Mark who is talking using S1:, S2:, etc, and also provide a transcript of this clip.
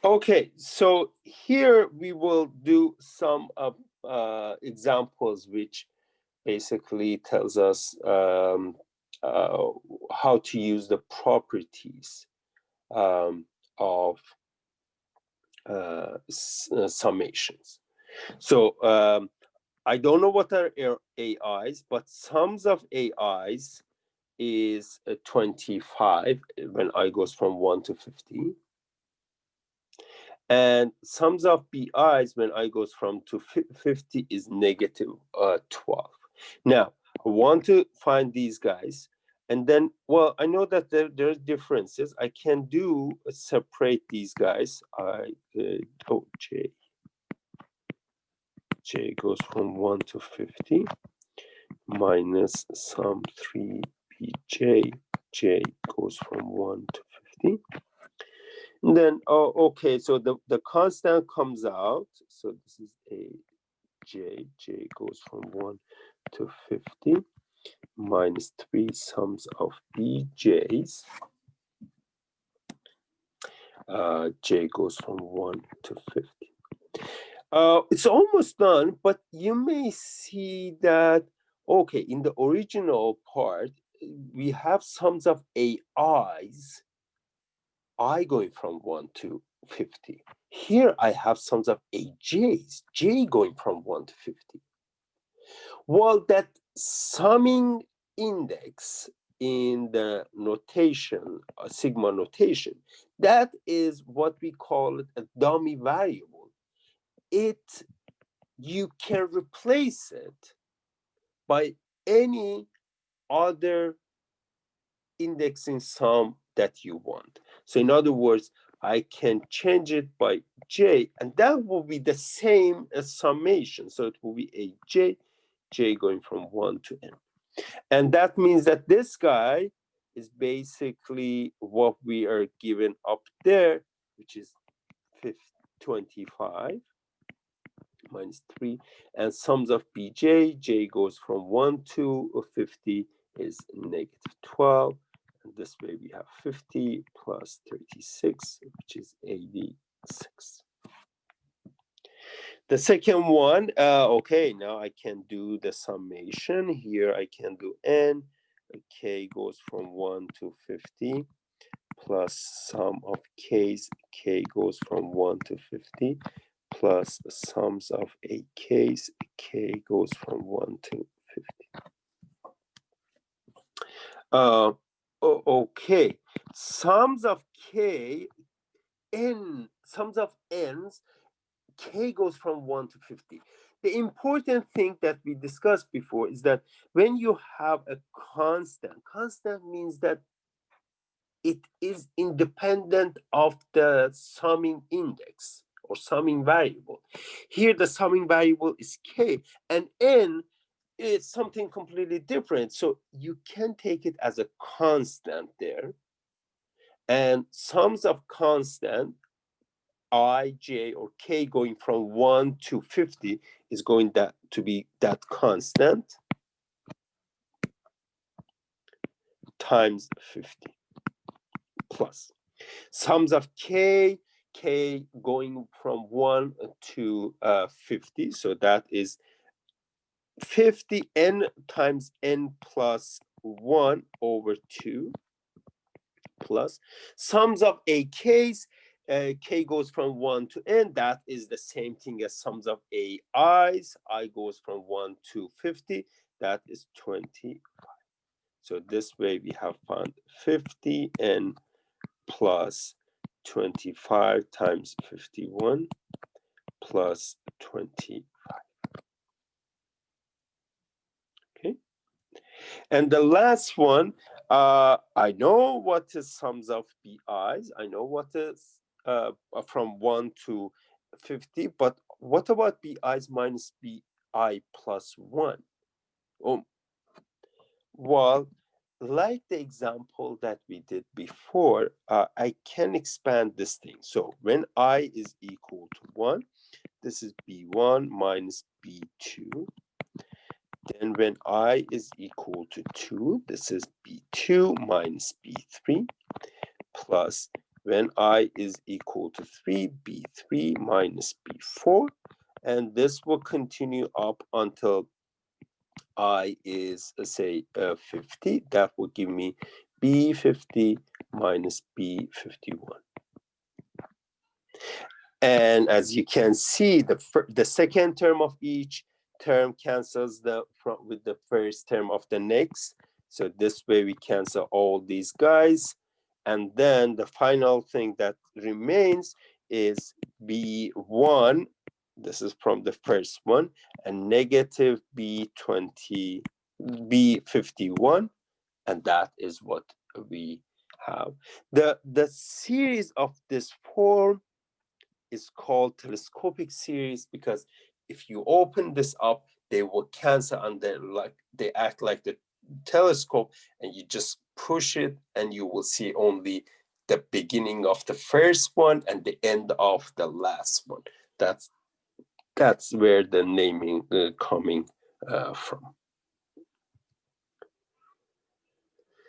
S1: Okay, so here we will do some examples which basically tells us uh, how to use the properties of summations. So I don't know what are AIs, but sums of AIs is 25 when I goes from 1 to 50. And sums of BIs when I goes from to 50 is negative 12. Now, I want to find these guys. And then, well, I know that there are differences. I can do separate these guys. J goes from 1 to 50 minus sum 3BJ. J goes from 1 to 50. And then, oh, okay, so the constant comes out. So this is a j goes from 1 to 50 minus 3 sums of bj's. J goes from 1 to 50. It's almost done, but you may see that, okay, in the original part, we have sums of AIs, I going from 1 to 50. Here I have sums of AJs, J going from 1 to 50. Well, that summing index in the notation, sigma notation, that is what we call it a dummy variable. You can replace it by any other indexing sum that you want. So in other words, I can change it by j, and that will be the same as summation. So it will be a j going from 1 to n. And that means that this guy is basically what we are given up there, which is 25 minus 3. And sums of bj, j goes from 1 to 50 is negative 12. And this way we have 50 plus 36, which is 86. The second one, okay, now I can do the summation. Here I can do n. K goes from 1 to 50 plus sum of k's. K goes from 1 to 50 plus sums of a k's. K goes from 1 to 50. Okay, sums of k, n, sums of n's, k goes from 1 to 50. The important thing that we discussed before is that when you have a constant means that it is independent of the summing index or summing variable. Here the summing variable is k, and n is something completely different. So you can take it as a constant there. And sums of constant I, j, or k going from 1 to 50 is going to be that constant times 50 plus sums of k going from 1 to 50. So that is 50 n times n plus 1 over 2 plus sums of AKs. K goes from 1 to n. That is the same thing as sums of AIs. I goes from 1 to 50. That is 25. So this way we have found 50n plus 25 times 51 plus 25. Okay. And the last one, I know what is sums of BIs. I know what is from 1 to 50, but what about BIs minus BI plus 1? Oh, well, like the example that we did before, I can expand this thing. So when I is equal to 1, this is B1 minus B2. Then when I is equal to 2, this is B2 minus B3, plus when I is equal to 3, B3 minus B4, and this will continue up until I is, say, 50. That will give me B50 minus B51. And as you can see, the second term of each term cancels with the first term of the next. So this way we cancel all these guys. And then the final thing that remains is B1. This is from the first one, and negative B20, B51. And that is what we have. The series of this form is called telescopic series because if you open this up, they will cancel and they act like the telescope, and you just push it and you will see only the beginning of the first one and the end of the last one. That's where the naming coming from.